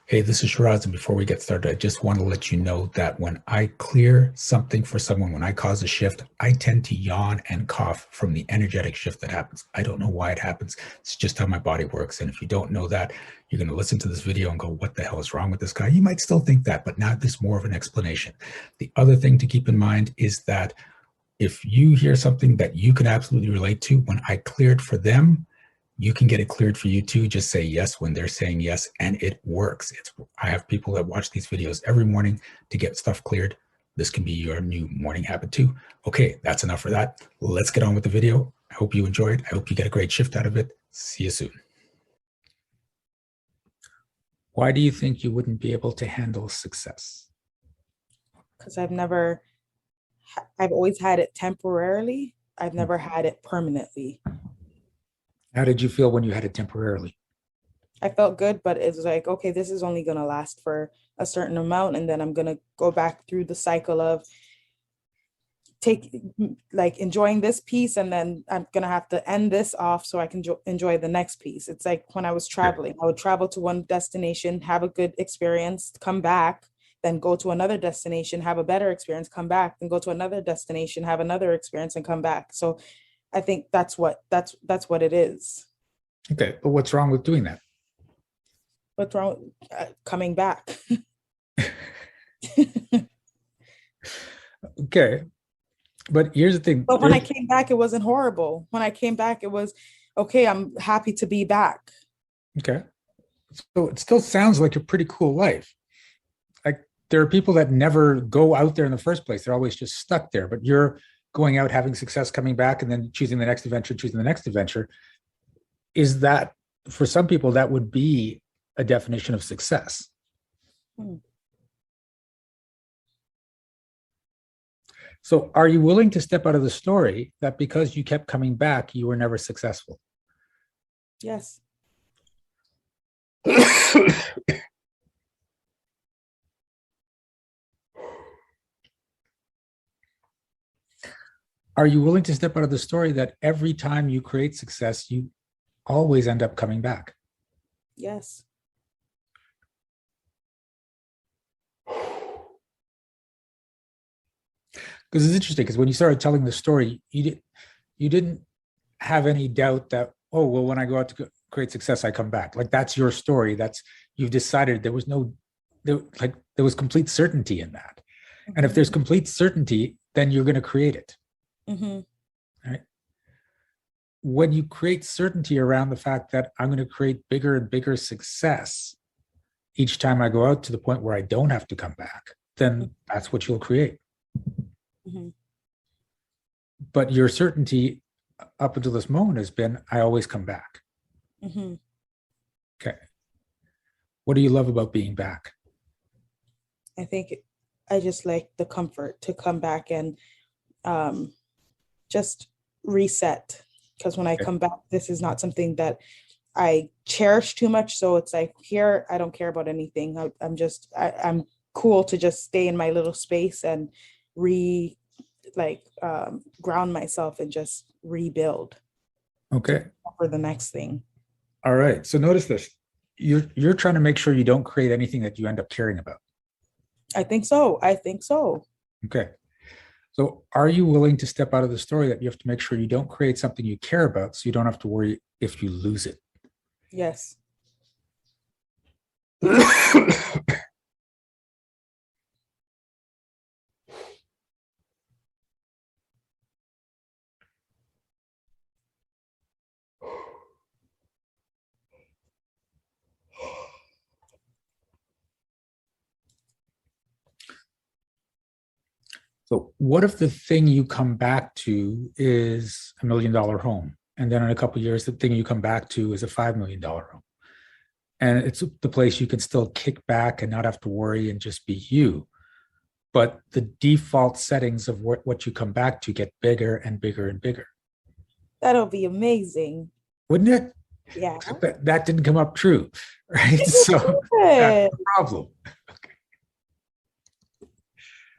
Hey, this is Shiraz, and before we get started, I just want to let you know that when I clear something for someone, when I cause a shift, I tend to yawn and cough from the energetic shift that happens. I don't know why it happens. It's just how my body works. And if you don't know that, you're going to listen to this video and go, what the hell is wrong with this guy? You might still think that, but now there's more of an explanation. The other thing to keep in mind is that if you hear something that you can absolutely relate to, when I cleared for them, you can get it cleared for you too. Just say yes when they're saying yes, and it works. I have people that watch these videos every morning to get stuff cleared. This can be your new morning habit too. Okay, that's enough for that. Let's get on with the video. I hope you enjoyed. I hope you get a great shift out of it. See you soon. Why do you think you wouldn't be able to handle success? Because I've always had it temporarily. I've never had it permanently. How did you feel when you had it temporarily? I felt good, but it was like, okay, this is only going to last for a certain amount. And then I'm going to go back through the cycle of enjoying this piece. And then I'm going to have to end this off so I can enjoy the next piece. It's like when I was traveling, I would travel to one destination, have a good experience, come back, then go to another destination, have a better experience, come back, then go to another destination, have another experience and come back. So I think that's what it is. Okay, but what's wrong with doing that? What's wrong coming back? Okay, but here's the thing. But when I came back, it wasn't horrible. When I came back, it was okay. I'm happy to be back. Okay, so it still sounds like a pretty cool life. Like there are people that never go out there in the first place. They're always just stuck there, but you're going out, having success, coming back, and then choosing the next adventure, choosing the next adventure. Is that, for some people, that would be a definition of success? So are you willing to step out of the story that because you kept coming back, you were never successful? Yes. Are you willing to step out of the story that every time you create success, you always end up coming back? Yes. Because it's interesting, because when you started telling the story, you didn't have any doubt that, oh, well, when I go out to create success, I come back. Like that's your story. You've decided there was complete certainty in that. And if there's complete certainty, then you're going to create it. Right? When you create certainty around the fact that I'm going to create bigger and bigger success each time I go out to the point where I don't have to come back, then that's what you'll create. But your certainty up until this moment has been, I always come back. Okay. What do you love about being back? I think I just like the comfort to come back and just reset. Because when I come back, this is not something that I cherish too much. So it's like here, I don't care about anything. I'm cool to just stay in my little space and ground myself and just rebuild. Okay. For the next thing. All right. So notice this. You're trying to make sure you don't create anything that you end up caring about. I think so. Okay. So are you willing to step out of the story that you have to make sure you don't create something you care about so you don't have to worry if you lose it? Yes. So what if the thing you come back to is $1 million home? And then in a couple of years, the thing you come back to is a $5 million home. And it's the place you can still kick back and not have to worry and just be you. But the default settings of what you come back to get bigger and bigger and bigger. That'll be amazing. Wouldn't it? Yeah. That didn't come up true, right? So that's the problem.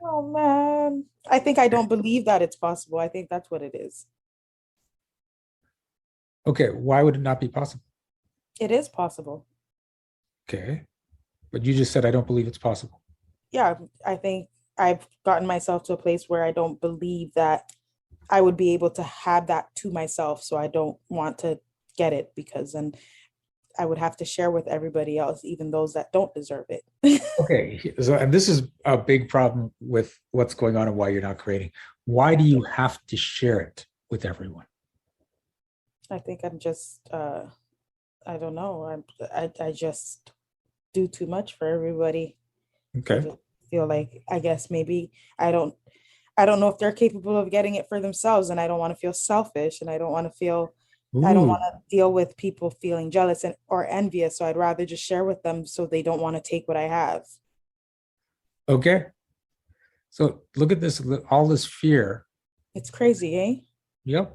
Oh man. I think I don't believe that it's possible. I think that's what it is. Okay, why would it not be possible? It is possible. Okay. But you just said, I don't believe it's possible. Yeah, I think I've gotten myself to a place where I don't believe that I would be able to have that to myself. So I don't want to get it because then I would have to share with everybody else, even those that don't deserve it. Okay. So, and this is a big problem with what's going on and why you're not creating. Why do you have to share it with everyone? I think I'm just, I don't know. I just do too much for everybody. I Okay. just feel like, I guess maybe I don't, I don't know if they're capable of getting it for themselves, and I don't want to feel selfish, and I don't Ooh, want to deal with people feeling jealous and or envious. So I'd rather just share with them so they don't want to take what I have. okay. So look at this, all this fear. It's crazy, eh? Yep.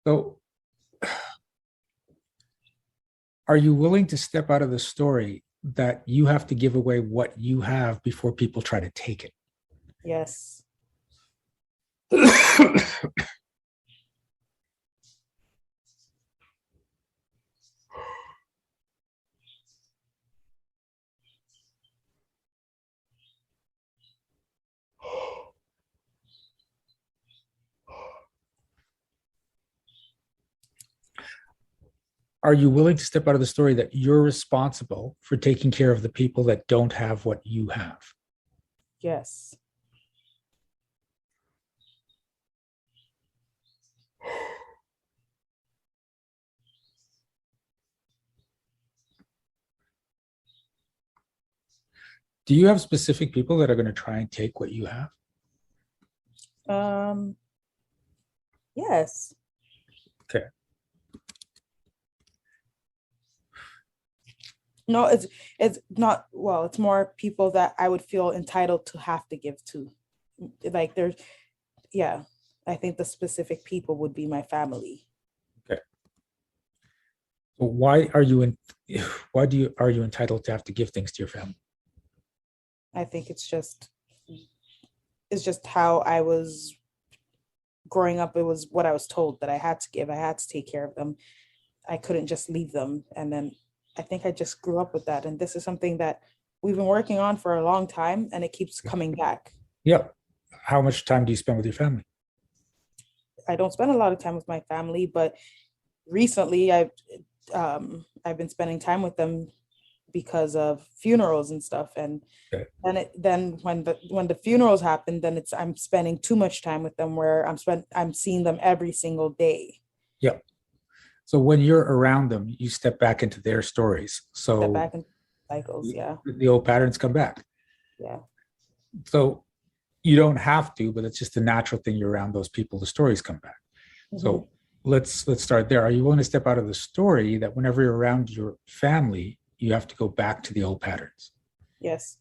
So are you willing to step out of the story that you have to give away what you have before people try to take Yes. it? Are you willing to step out of the story that you're responsible for taking care of the people that don't have what you have? Yes. Do you have specific people that are going to try and take what you have? Um, yes. Okay. No, it's not, well, it's more people that I would feel entitled to have to give to. Like there's, yeah, I think the specific people would be my family. Okay. So why are you in? Why do you are you entitled to have to give things to your family? I think it's just how I was growing up. It was what I was told that I had to give. I had to take care of them. I couldn't just leave them. And then I think I just grew up with that. And this is something that we've been working on for a long time, and it keeps coming back. Yeah. How much time do you spend with your family? I don't spend a lot of time with my family, but recently I've been spending time with them because of funerals and stuff. And Okay. then when the funerals happen, then it's I'm spending too much time with them where I'm seeing them every single day. Yeah. So when you're around them, you step back into their stories. Step So back in cycles. Yeah. the old patterns come back. Yeah. So you don't have to, but it's just a natural thing. You're around those people, the stories come back. Hmm. So let's start there. Are you willing to step out of the story that whenever you're around your family, you have to go back to the old patterns? Yes.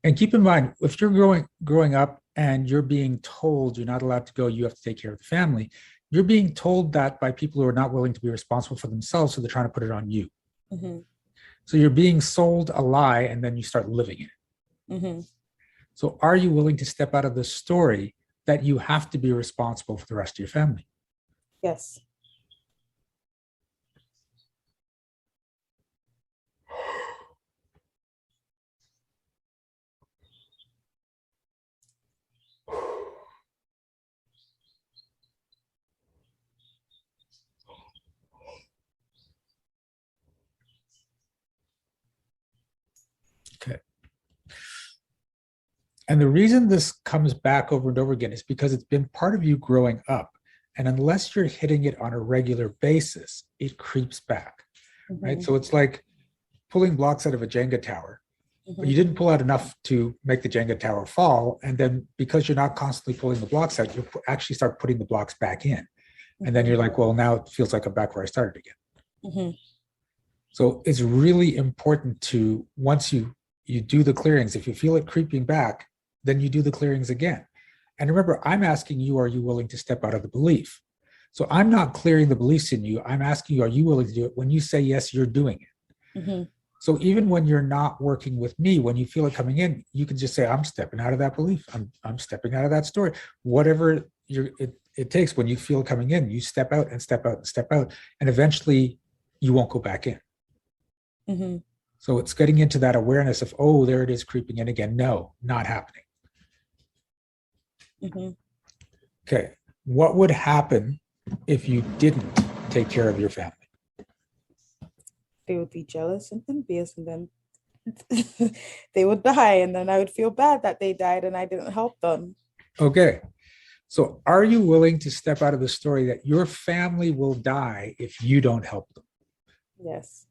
And keep in mind, if you're growing up and you're being told you're not allowed to go, you have to take care of the family, you're being told that by people who are not willing to be responsible for themselves, so they're trying to put it on you. Hmm. So you're being sold a lie and then you start living it. Hmm. So are you willing to step out of the story that you have to be responsible for the rest of your family? Yes. Okay. And the reason this comes back over and over again is because it's been part of you growing up. And unless you're hitting it on a regular basis, it creeps back, right? Hmm. So it's like pulling blocks out of a Jenga tower, but Hmm. you didn't pull out enough to make the Jenga tower fall. And then because you're not constantly pulling the blocks out, you actually start putting the blocks back in. And then Hmm. you're like, well, now it feels like I'm back where I started again. Hmm. So it's really important to, once you do the clearings, if you feel it creeping back, then you do the clearings again. And remember, I'm asking you, are you willing to step out of the belief? So I'm not clearing the beliefs in you. I'm asking you, are you willing to do it? When you say yes, you're doing it. Hmm. So even when you're not working with me, when you feel it coming in, you can just say, I'm stepping out of that belief. I'm stepping out of that story. Whatever it takes when you feel coming in, you step out and step out and step out, and eventually you won't go back in. Mm-hmm. So it's getting into that awareness of, oh, there it is creeping in again. No, not happening. Mm-hmm. Okay. What would happen if you didn't take care of your family? They would be jealous and envious, and then they would die, and then I would feel bad that they died and I didn't help them. Okay. So are you willing to step out of the story that your family will die if you don't help them? Yes.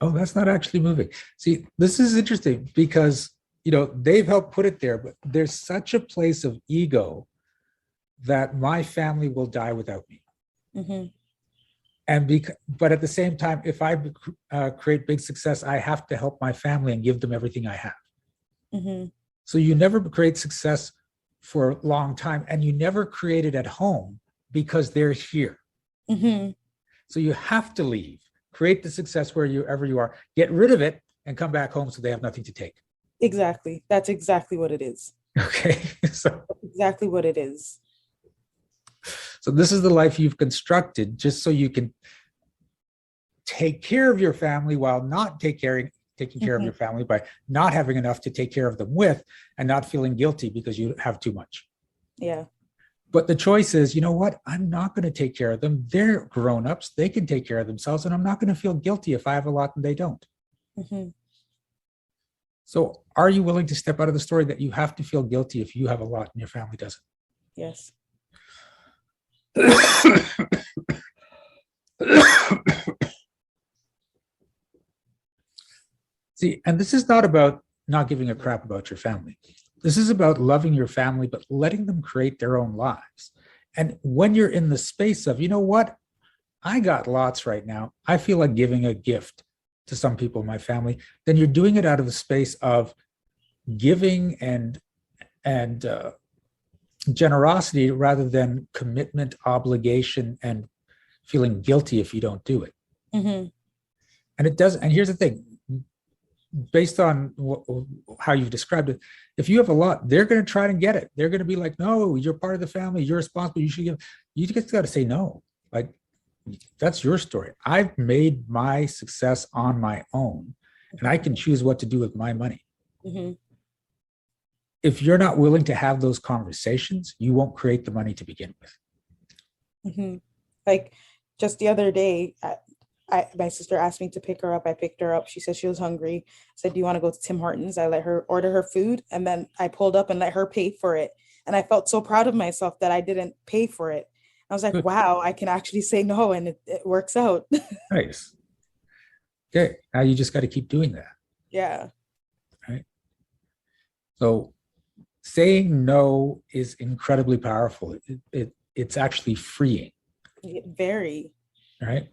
Oh, that's not actually moving. See, this is interesting because, they've helped put it there, but there's such a place of ego that my family will die without me. Mm-hmm. But at the same time, if I create big success, I have to help my family and give them everything I have. Mm-hmm. So you never create success for a long time, and you never create it at home because they're here. Mm-hmm. So you have to leave, create the success wherever you are, get rid of it, and come back home so they have nothing to take. Exactly. That's exactly what it is. Okay. So That's exactly what it is. So this is the life you've constructed just so you can take care of your family while not taking care of your family by not having enough to take care of them with, and not feeling guilty because you have too much. Yeah. But the choice is, you know what? I'm not going to take care of them. They're grown-ups. They can take care of themselves, and I'm not going to feel guilty if I have a lot and they don't. Mm-hmm. So are you willing to step out of the story that you have to feel guilty if you have a lot and your family doesn't? Yes. See, and this is not about not giving a crap about your family. This is about loving your family, but letting them create their own lives. And when you're in the space of, you know what, I got lots right now, I feel like giving a gift to some people in my family, then you're doing it out of the space of giving and generosity rather than commitment, obligation, and feeling guilty if you don't do it. Mm-hmm. And it does. And here's the thing, based on how you've described it, if you have a lot, they're going to try and get it. They're going to be like, no, you're part of the family. You're responsible. You should give. You just got to say no. Like, that's your story. I've made my success on my own, and I can choose what to do with my money. Mm-hmm. If you're not willing to have those conversations, you won't create the money to begin with. Mm-hmm. Like just the other day, my sister asked me to pick her up. I picked her up. She said she was hungry. I said, do you want to go to Tim Hortons? I let her order her food, and then I pulled up and let her pay for it. And I felt so proud of myself that I didn't pay for it. I was like, Good. wow, I can actually say no, and it works out. Nice. Okay. Now you just got to keep doing that. Yeah. Right. So saying no is incredibly powerful. It's actually freeing. Very. Right.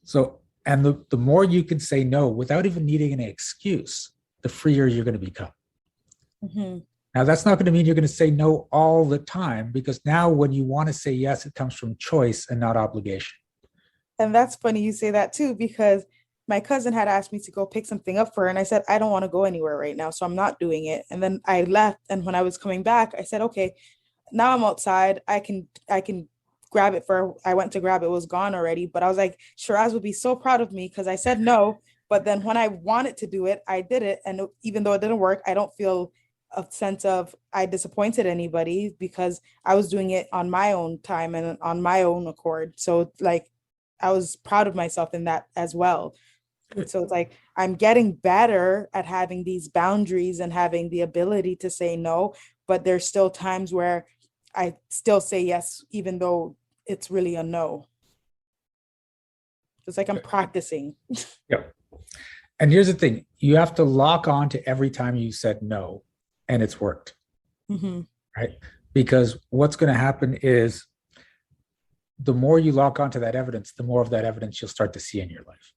So, and the more you can say no without even needing an excuse, the freer you're going to become. Mm-hmm. Now, that's not going to mean you're going to say no all the time, because now when you want to say yes, it comes from choice and not obligation. And that's funny you say that too, because my cousin had asked me to go pick something up for her, and I said, I don't want to go anywhere right now, so I'm not doing it. And then I left, and when I was coming back, I said, okay, now I'm outside. I can grab it for, I went to grab it, it was gone already. But I was like, Shiraz would be so proud of me because I said no. But then when I wanted to do it, I did it. And even though it didn't work, I don't feel a sense of I disappointed anybody because I was doing it on my own time and on my own accord. So like, I was proud of myself in that as well. So it's like, I'm getting better at having these boundaries and having the ability to say no, but there's still times where I still say yes, even though it's really a no. It's like I'm practicing. Yeah. And here's the thing, you have to lock on to every time you said no and it's worked. Mm-hmm. Right? Because what's going to happen is the more you lock onto that evidence, the more of that evidence you'll start to see in your life.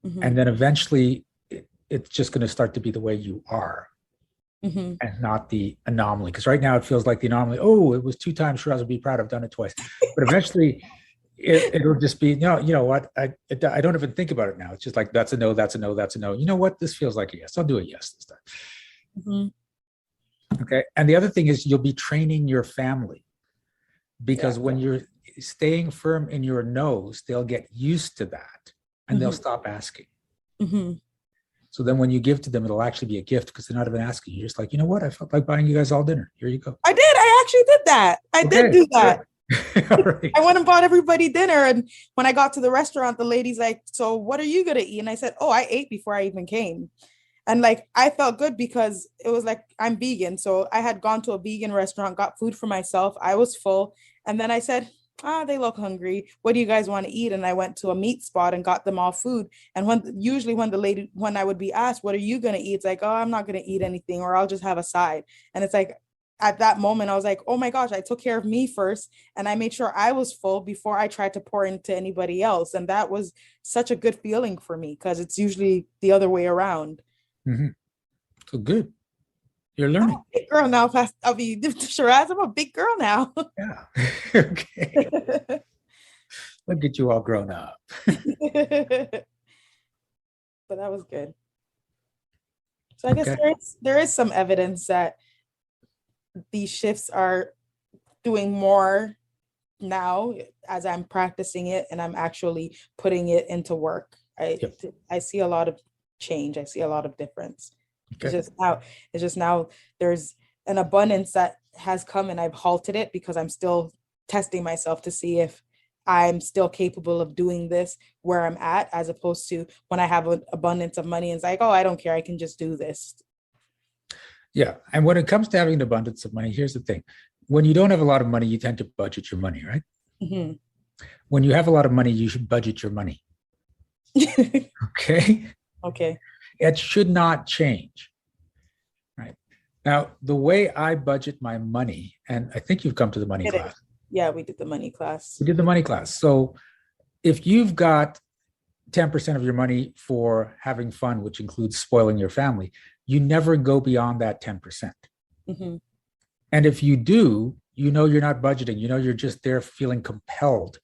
Mm-hmm. And then eventually it's just going to start to be the way you are. Mm-hmm. And not the anomaly. Because right now it feels like the anomaly. Oh, it was 2 times. Sure, I would be proud. I've done it twice. But eventually it'll just be, no, you know what? I don't even think about it now. It's just like, that's a no, that's a no, that's a no. You know what? This feels like a yes. I'll do a yes this time. Mm-hmm. Okay. And the other thing is you'll be training your family Yeah. because when you're staying firm in your no's, they'll get used to that and they'll stop asking. So then when you give to them, it'll actually be a gift because they're not even asking. You're just like, you know what? I felt like buying you guys all dinner. Here you go. I did. I actually did that. I did do that. All right. I went and bought everybody dinner. And when I got to the restaurant, the lady's like, so what are you going to eat? And I said, oh, I ate before I even came. And like, I felt good because it was like, I'm vegan. So I had gone to a vegan restaurant, got food for myself. I was full. And then I said, they look hungry. What do you guys want to eat? And I went to a meat spot and got them all food. And when I would be asked, what are you going to eat? It's like, oh, I'm not going to eat anything, or I'll just have a side. And it's like, at that moment, I was like, oh my gosh, I took care of me first. And I made sure I was full before I tried to pour into anybody else. And that was such a good feeling for me because it's usually the other way around. So good. You're learning. I'm a big girl now. I'll be Shiraz. I'm a big girl now. Yeah. Okay. Look at you all grown up. But that was good. So I guess there is some evidence that these shifts are doing more now as I'm practicing it and I'm actually putting it into work. I see a lot of change. I see a lot of difference. Okay. It's just now there's an abundance that has come and I've halted it because I'm still testing myself to see if I'm still capable of doing this where I'm at, as opposed to when I have an abundance of money and it's like, oh, I don't care. I can just do this. Yeah. And when it comes to having an abundance of money, here's the thing. When you don't have a lot of money, you tend to budget your money, right? When you have a lot of money, you should budget your money. Okay? Okay. It should not change. Right. Now, the way I budget my money, and I think you've come to the money class. Yeah, we did the money class. We did the money class. So if you've got 10% of your money for having fun, which includes spoiling your family, you never go beyond that 10%. And if you do, you know you're not budgeting. You know you're just there feeling compelled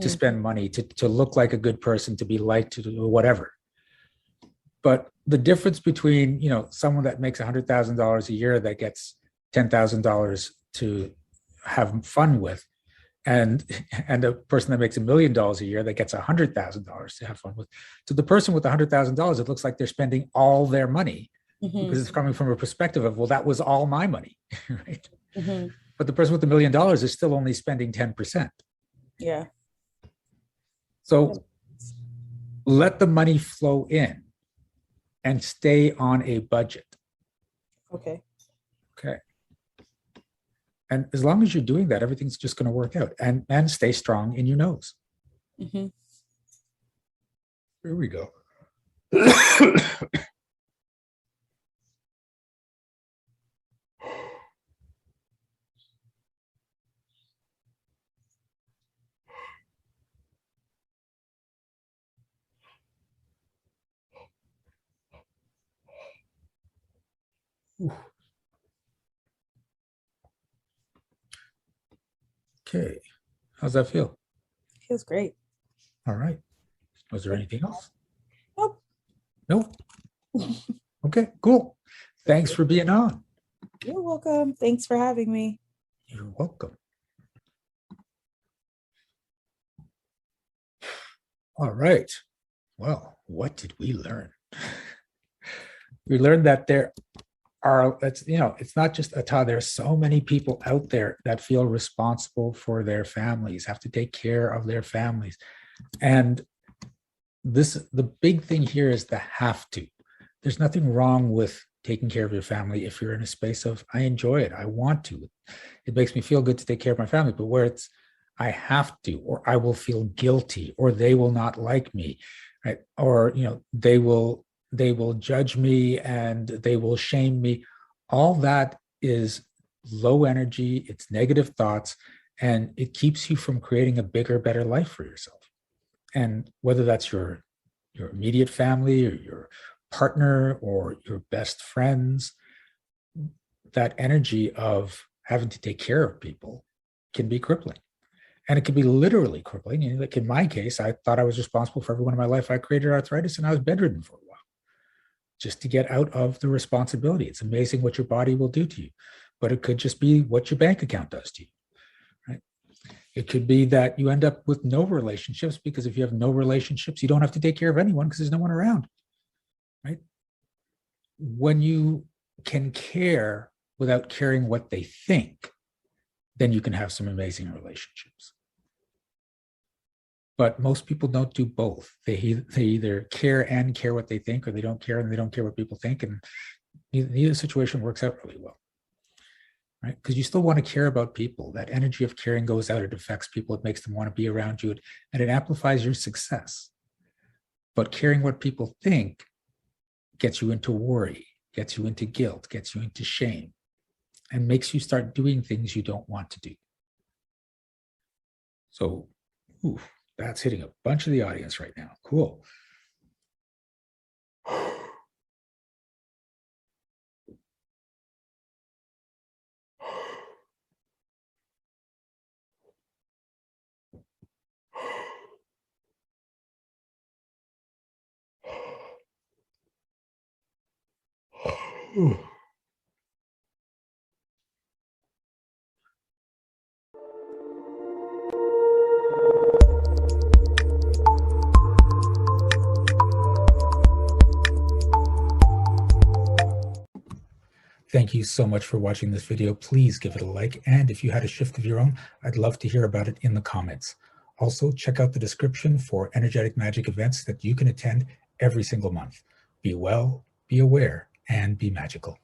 to spend money, to look like a good person, to be liked, to do whatever. But the difference between, someone that makes $100,000 a year that gets $10,000 to have fun with, and a person that makes $1 million a year that gets $100,000 to have fun with. So the person with $100,000, it looks like they're spending all their money because it's coming from a perspective of, well, that was all my money, right? But the person with $1 million is still only spending 10%. Yeah. So let the money flow in and stay on a budget. Okay. And as long as you're doing that, everything's just going to work out. And stay strong in your nose. Here we go. Okay. How's that feel? Feels great. All right. Was there anything else? Nope. Okay, cool. Thanks for being on. You're welcome. Thanks for having me. You're welcome. All right. Well, what did we learn? We learned that it's not just Ata. There's so many people out there that feel responsible for their families, have to take care of their families. And the big thing here is the have to. There's nothing wrong with taking care of your family if you're in a space of, I enjoy it, I want to. It makes me feel good to take care of my family. But where it's, I have to, or I will feel guilty, or they will not like me, right? Or, they will judge me and they will shame me. All that is low energy, it's negative thoughts, and it keeps you from creating a bigger, better life for yourself. And whether that's your immediate family or your partner or your best friends, that energy of having to take care of people can be crippling. And it can be literally crippling. Like in my case, I thought I was responsible for everyone in my life. I created arthritis and I was bedridden for a while just to get out of the responsibility. It's amazing what your body will do to you, but it could just be what your bank account does to you, right? It could be that you end up with no relationships, because if you have no relationships, you don't have to take care of anyone because there's no one around, right? When you can care without caring what they think, then you can have some amazing relationships. But most people don't do both. They either care and care what they think, or they don't care and they don't care what people think. And neither situation works out really well, right? Because you still want to care about people. That energy of caring goes out. It affects people. It makes them want to be around you, and it amplifies your success. But caring what people think gets you into worry, gets you into guilt, gets you into shame, and makes you start doing things you don't want to do. So, that's hitting a bunch of the audience right now. Cool. Thank you so much for watching this video. Please give it a like. And if you had a shift of your own, I'd love to hear about it in the comments. Also, check out the description for energetic magic events that you can attend every single month. Be well, be aware, and be magical.